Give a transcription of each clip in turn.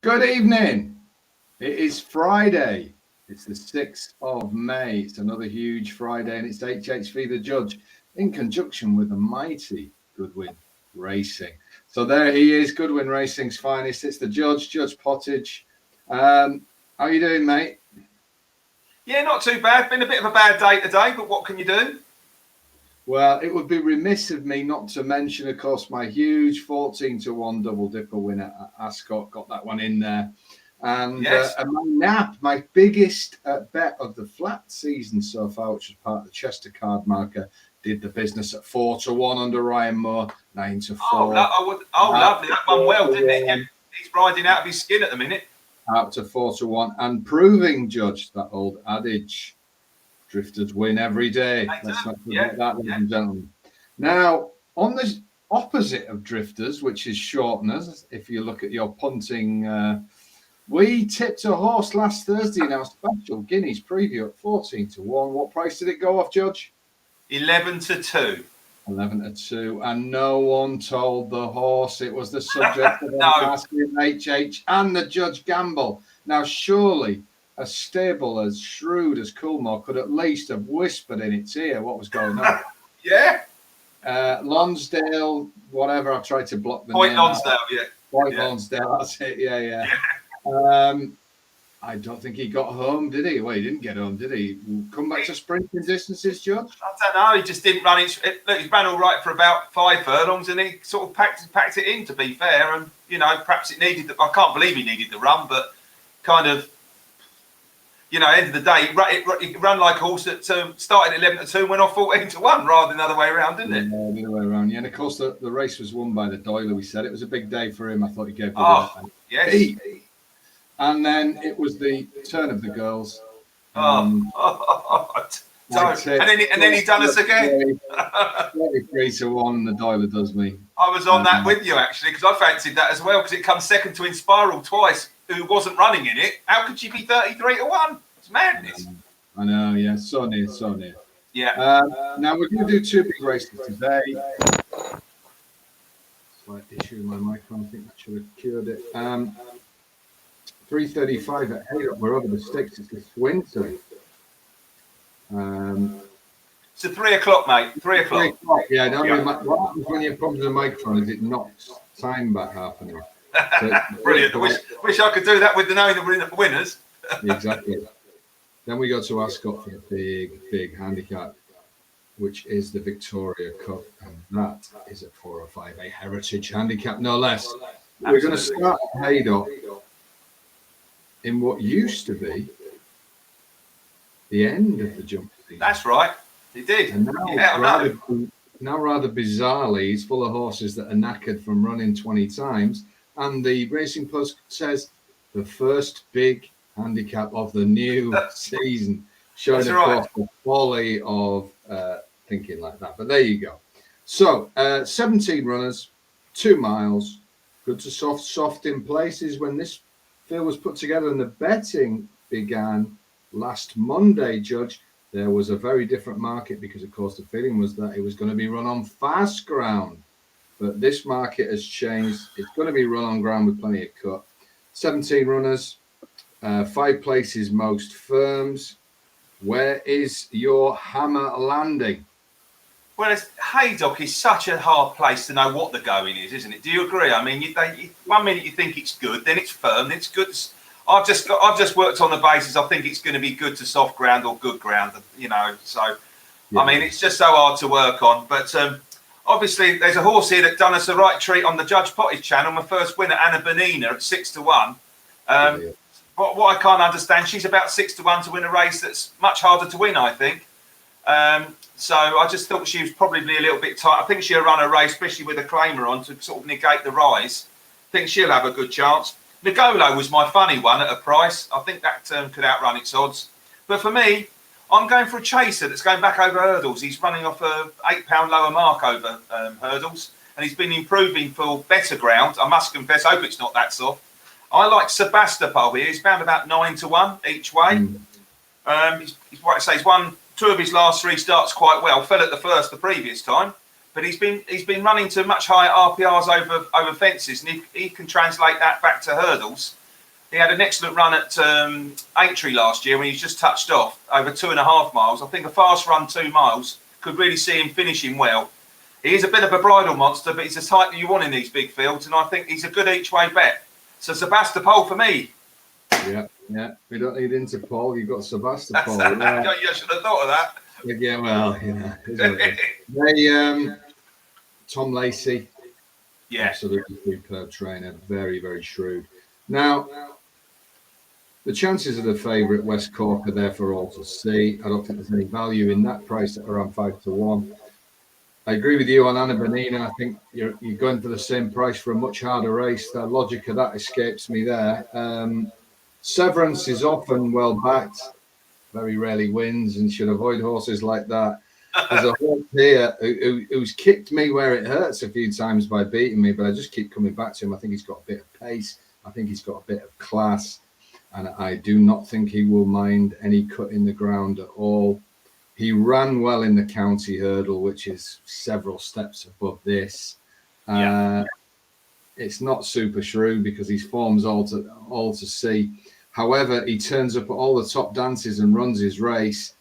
Good evening. It is Friday. It's the 6th of May. It's another huge Friday, and it's HHV the Judge in conjunction with the mighty Goodwin Racing. So there he is, Goodwin Racing's finest. It's the Judge, Judge Pottage. How are you doing, mate? Yeah, not too bad. Been a bit of a bad day today, but what can you do? Well, it would be remiss of me not to mention, of course, my huge 14-1 double dipper winner at Ascot. Got that one in there. And, yes. And my nap, my biggest bet of the flat season so far, which was part of the Chester card marker, did the business at 4-1 under Ryan Moore, 9-4. Lovely. That one well, didn't it? He's riding out of his skin at the minute. Out to 4-1 and proving, Judge, that old adage. Drifters win every day. Let's not forget that, ladies and gentlemen. Now, on the opposite of drifters, which is shorteners, if you look at your punting, we tipped a horse last Thursday in our special Guineas preview at 14-1. What price did it go off, Judge? 11-2. 11-2, and no one told the horse it was the subject of asking HH and the Judge gamble. Now, surely a stable as shrewd as Coolmore could at least have whispered in its ear what was going on. Yeah. Lonsdale, whatever. I've tried to block the Point name. Lonsdale, yeah. Point Lonsdale, that's it. Yeah. I don't think he got home, did he? Well, he didn't get home, did he? Come back to sprinting distances, Judge? I don't know. He just didn't run it. Look, he ran all right for about 5 furlongs, and he sort of packed it in, to be fair. And, perhaps it needed I can't believe he needed the run, but kind of, end of the day, he ran like a horse that started 11-2 and went off 14-1 rather than the other way around, didn't it? Yeah, the other way around. Yeah, and of course the race was won by the Doyle. We said it was a big day for him. I thought he gave the yes. And then it was the turn of the girls. And then he done us again. 33-1. The Doyle does me. I was on that with you actually because I fancied that as well because it comes second to Inspiral twice. Who wasn't running in it? How could she be 33-1? It's madness. I know, yeah, so near. Yeah. Now we're going to do 2 big races today. Slight issue with my microphone. I think that should have cured it. 3:35 at Haydock. We're over the sticks. It's the Swinton. It's a 3 o'clock, mate. 3 o'clock. 3 o'clock. Yeah. What happens when you have problems with the microphone is it knocks time back half an hour. So brilliant. Wish I could do that with knowing the winners. Exactly. Then we go to Ascot for the big handicap, which is the Victoria Cup, and that is at 405, a heritage handicap, no less. Absolutely. We're going to start at Haydock in what used to be the end of the jump season. That's right. It did. And now, rather bizarrely, he's full of horses that are knackered from running 20 times. And the Racing Post says the first big handicap of the new season, showing, of course, the folly of thinking like that. But there you go. So, 17 runners, 2 miles, good to soft in places. When this field was put together and the betting began last Monday, Judge, there was a very different market because, of course, the feeling was that it was going to be run on fast ground. But this market has changed. It's going to be run on ground with plenty of cut. 17 runners, 5 places, most firms. Where is your hammer landing? Well, Haydock is such a hard place to know what the going is, isn't it? Do you agree? I mean, 1 minute you think it's good, then it's firm, then it's good. I've just worked on the basis I think it's going to be good to soft ground or good ground, So, yeah. I mean, it's just so hard to work on. But obviously, there's a horse here that done us a right treat on the Judge Pottage channel. My first winner, Anna Bonina, at 6-1. What I can't understand, she's about 6-1 to win a race that's much harder to win, I think. So I just thought she was probably a little bit tight. I think she'll run a race, especially with a claimer on, to sort of negate the rise. I think she'll have a good chance. Nagolo was my funny one at a price. I think that could outrun its odds. But for me, I'm going for a chaser that's going back over hurdles. He's running off a £8 lower mark over hurdles, and he's been improving for better ground. I must confess, I hope it's not that soft. I like Sebastopol here. He's found about 9-1 each way. He's won 2 of his last 3 starts quite well. Fell at the first the previous time, but he's been running to much higher RPRs over fences, and he can translate that back to hurdles. He had an excellent run at Aintree last year when he's just touched off over 2.5 miles. I think a fast run 2 miles could really see him finishing well. He is a bit of a bridle monster, but he's the type that you want in these big fields, and I think he's a good each-way bet. So Sebastopol for me. Yeah. We don't need Interpol. You've got Sebastopol. Yeah. You should have thought of that. Yeah, well, they, Tom Lacey, absolutely superb trainer, very, very shrewd. Now, the chances of the favourite West Cork are there for all to see. I don't think there's any value in that price at around 5-1. I agree with you on Anna Bonina. I think you're going for the same price for a much harder race. The logic of that escapes me there. Severance is often well backed, very rarely wins, and should avoid horses like that. There's a horse here who's kicked me where it hurts a few times by beating me, but I just keep coming back to him. I think he's got a bit of pace. I think he's got a bit of class, and I do not think he will mind any cut in the ground at all. He ran well in the county hurdle, which is several steps above this. It's not super shrewd because his form's all to see. However, he turns up at all the top dances and runs his race.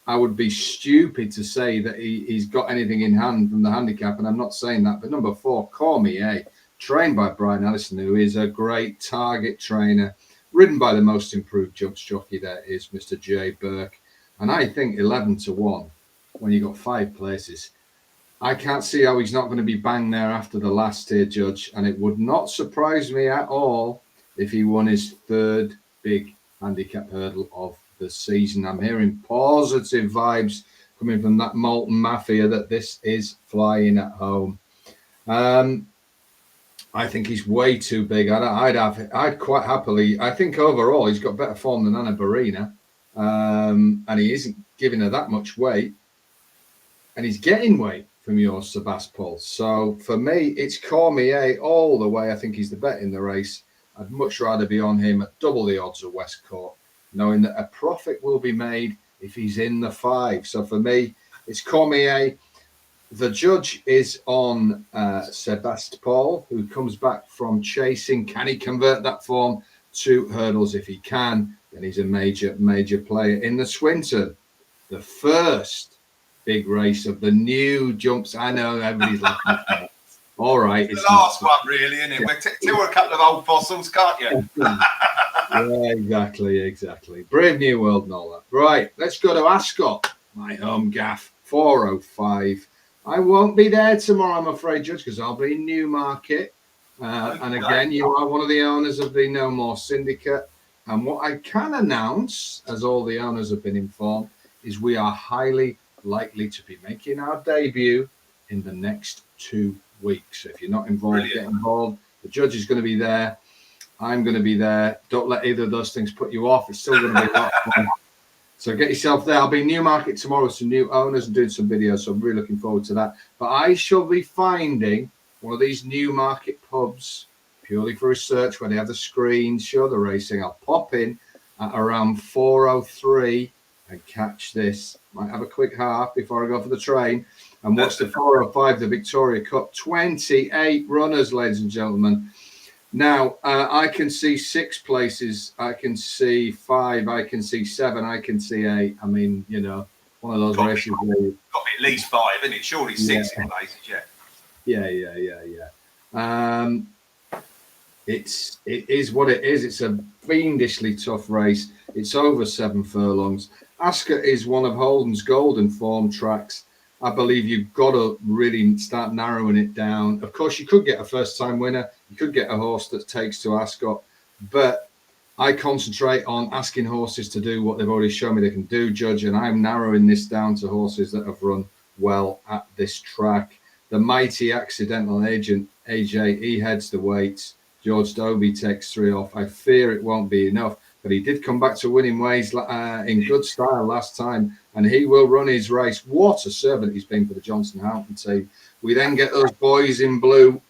I would be stupid to say that he's got anything in hand from the handicap, and I'm not saying that. But number 4, Cormier, trained by Brian Allison, who is a great target trainer, ridden by the most improved jumps jockey there is Mr. J. Burke. And I think 11-1, when you got 5 places, I can't see how he's not going to be banged there after the last tier, Judge. And it would not surprise me at all if he won his 3rd big handicap hurdle of the season. I'm hearing positive vibes coming from that Molten Mafia that this is flying at home. I think he's way too big. I'd quite happily. I think overall he's got better form than Anna Barina, and he isn't giving her that much weight, and he's getting weight from your Sebastopol. So for me, it's Cormier all the way. I think he's the bet in the race. I'd much rather be on him at double the odds of West Cork, knowing that a profit will be made if he's in the 5. So for me, it's Cormier. The judge is on Sebastopol, who comes back from chasing. Can he convert that form to hurdles? If he can, then he's a major player in the Swinton, the first big race of the new jumps. I know everybody's laughing at that. All right, it's the last one, really, isn't it? We're still a couple of old fossils, can't you? Yeah, exactly. Brave New World and all that. Right, let's go to Ascot, my home gaff, 4:05. I won't be there tomorrow, I'm afraid, Judge, because I'll be in Newmarket. And again, you are one of the owners of the No More Syndicate. And what I can announce, as all the owners have been informed, is we are highly likely to be making our debut in the next 2 weeks. So if you're not involved, get involved. The judge is going to be there. I'm going to be there. Don't let either of those things put you off. It's still going to be a lot of fun. So get yourself there. I'll be in Newmarket tomorrow with some new owners and doing some videos. So I'm really looking forward to that. But I shall be finding one of these Newmarket pubs purely for research where they have the screens, show the racing. I'll pop in at around 4:03 and catch this. Might have a quick half before I go for the train and watch the 4:05, the Victoria Cup. 28 runners, ladies and gentlemen. Now, I can see 6 places. I can see 5. I can see 7. I can see 8. I mean, you know, one of those races where you've got to be at least 5, isn't it? Surely 6 in places, Yeah. It is what it is. It's a fiendishly tough race. It's over 7 furlongs. Ascot is one of Holden's golden form tracks. I believe you've got to really start narrowing it down. Of course, you could get a first-time winner. You could get a horse that takes to Ascot. But I concentrate on asking horses to do what they've already shown me they can do, Judge, and I'm narrowing this down to horses that have run well at this track. The mighty Accidental Agent, AJ, he heads the weights. George Dobie takes 3 off. I fear it won't be enough, but he did come back to winning ways in good style last time, and he will run his race. What a servant he's been for the Johnson Houghton team. We then get those boys in blue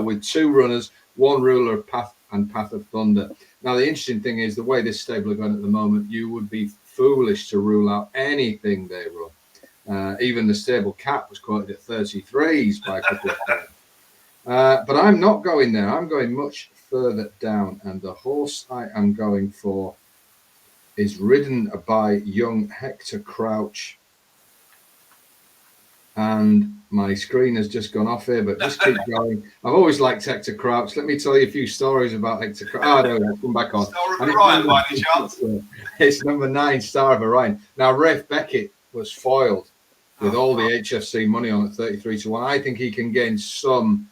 with 2 runners, 1 ruler of Path and Path of Thunder. Now, the interesting thing is the way this stable are going at the moment, you would be foolish to rule out anything they run. Even the stable cap was quoted at 33s by a couple of times. But I'm not going there. I'm going much further down, and the horse I am going for is ridden by young Hector Crouch. And my screen has just gone off here, but just keep going. I've always liked Hector Crouch. Let me tell you a few stories about Hector Crouch. Oh, no, no, come back on. Star of Orion, by any chance? It's number 9, Star of Orion. Now, Rafe Beckett was foiled with all the HFC money on at 33 to 1. I think he can gain some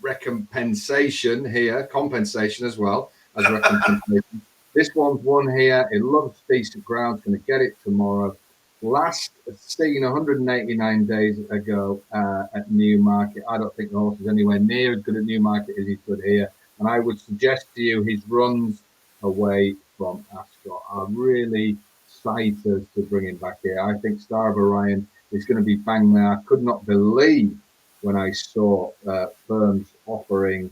recompensation here, compensation as well as recompensation. This one's won here. It loves decent ground. It's going to get it tomorrow. Last seen 189 days ago at Newmarket. I don't think the horse is anywhere near as good at Newmarket as he's good here. And I would suggest to you his runs away from Ascot are really sighters to bring him back here. I think Star of Orion is going to be bang there. I could not believe when I saw firms offering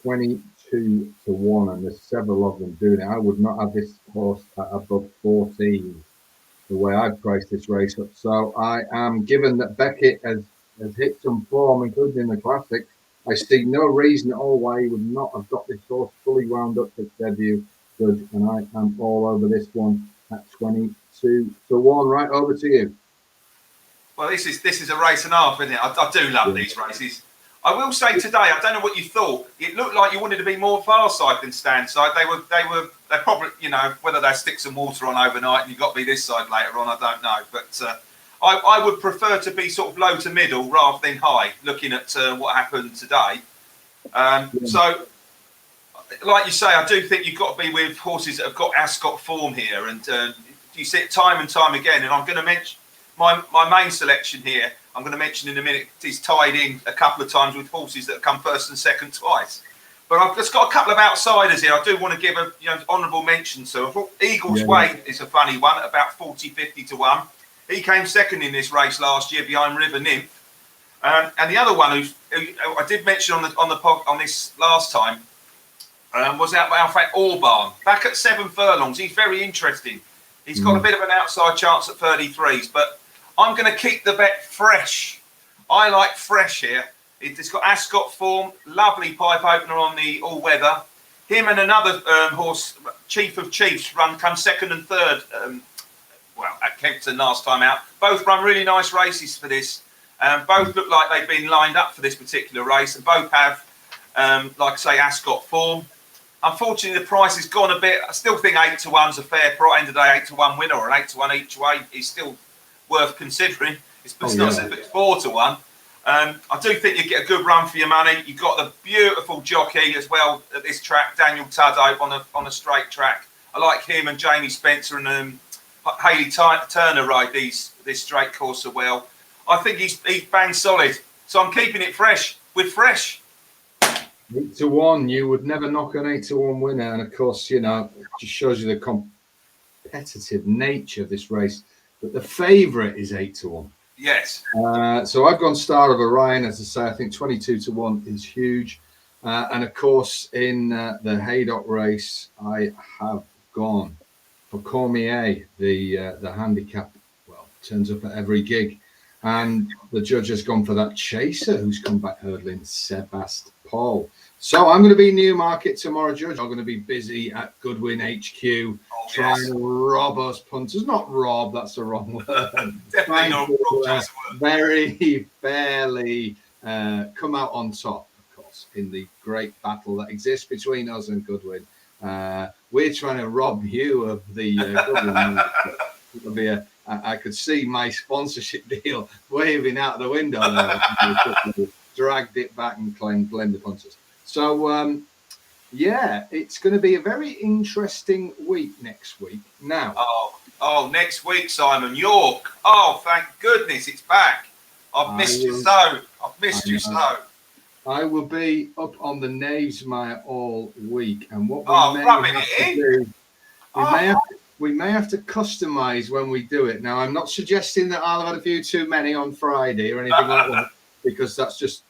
22 to 1, and there's several of them doing it. I would not have this horse at above 14. The way I've priced this race up. So I am, given that Beckett has hit some form, including in the Classic, I see no reason at all why he would not have got this horse fully wound up for its debut. Good, and I am all over this one at 22 to 1. Right, over to you. Well, this is a race and a half, isn't it? I do love these races. I will say today, I don't know what you thought. It looked like you wanted to be more far side than stand side. They probably, you know, whether they stick some water on overnight and you've got to be this side later on, I don't know. But I would prefer to be sort of low to middle rather than high, looking at what happened today. So, like you say, I do think you've got to be with horses that have got Ascot form here. And you see it time and time again. And I'm going to mention my main selection here, I'm going to mention in a minute, is tied in a couple of times with horses that have come first and second twice. But I've just got a couple of outsiders here. I do want to give a honourable mention to. I thought Eagle's Weight is a funny one, about 40-50 to 1. He came second in this race last year behind River Nymph. And the other one who I did mention on this last time was Alfred Orban, back at 7 furlongs. He's very interesting. He's got a bit of an outside chance at 33s, but I'm going to keep the bet fresh. I like fresh here. It's got Ascot form, lovely pipe opener on the all-weather. Him and another horse, Chief of Chiefs, come second and third. At Kempton last time out. Both run really nice races for this. Both look like they've been lined up for this particular race, and both have, like I say, Ascot form. Unfortunately, the price has gone a bit. I still think 8 to 1's a fair price. End of the day, 8 to 1 winner or an 8 to 1 each way is still worth considering. It's not as if it's 4 to 1. I do think you get a good run for your money. You've got the beautiful jockey as well at this track, Daniel Tudhope on a straight track. I like him and Jamie Spencer and Hayley Turner ride this straight course so well. I think he's bang solid. So I'm keeping it fresh with fresh. 8 to 1, you would never knock an 8 to 1 winner, and of course, it just shows you the competitive nature of this race. But the favourite is 8 to 1. Yes. So I've gone Star of Orion, as I say. I think 22 to 1 is huge. And of course, in the Haydock race, I have gone for Cormier, the handicap. Well, turns up at every gig. And the judge has gone for that chaser who's come back hurdling, Sebastopol. So I'm going to be Newmarket tomorrow, Judge. I'm going to be busy at Goodwin HQ trying to rob us punters. Not rob, that's the wrong word. Definitely not wrong. Very fairly come out on top, of course, in the great battle that exists between us and Goodwin. We're trying to rob you of the Goodwin. It'll be I could see my sponsorship deal waving out the window there. Dragged it back and claimed the punters. So, it's going to be a very interesting week next week. Now, next week, Simon York. Oh, thank goodness it's back. I've missed you so. I will be up on the Knaves Mire all week, and what we may have to customise when we do it. Now, I'm not suggesting that I'll have had a few too many on Friday or anything like that, because that's just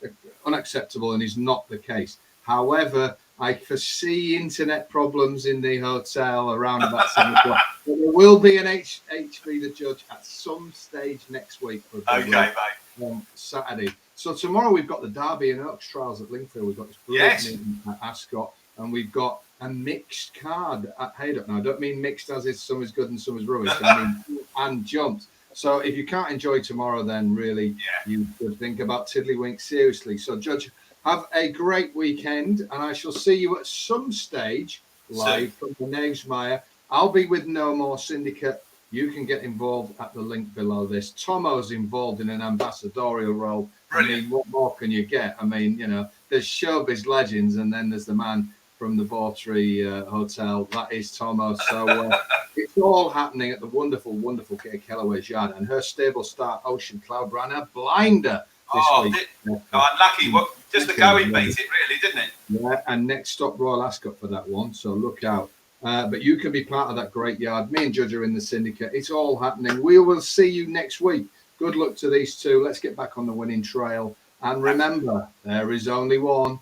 unacceptable and is not the case. However, I foresee internet problems in the hotel around about 7 o'clock. But there will be an HV the judge at some stage next week for a big Okay, race mate. on Saturday. So tomorrow we've got the Derby and Oaks trials at Lingfield. We've got this brilliant meeting at Ascot, and we've got a mixed card at Haydock. Now, I don't mean mixed as is some is good and some is rubbish. I mean and jumps. So if you can't enjoy tomorrow, then really you should think about Tiddlywink seriously. So, Judge, have a great weekend, and I shall see you at some stage live from the Knavesmire. I'll be with No More Syndicate. You can get involved at the link below this. Tomo's involved in an ambassadorial role. Brilliant. I mean, what more can you get? I mean, you know, there's showbiz legends, and then there's the man from the Bawtry Hotel. That is Tomo. So it's all happening at the wonderful, wonderful Kate Kellaway's yard. And her stable star, Ocean Cloud, ran a blinder this week. Unlucky. Just the going beat it, really, didn't it? Yeah, and next stop Royal Ascot for that one. So look out. But you can be part of that great yard. Me and Judge are in the syndicate. It's all happening. We will see you next week. Good luck to these two. Let's get back on the winning trail. And remember, there is only one.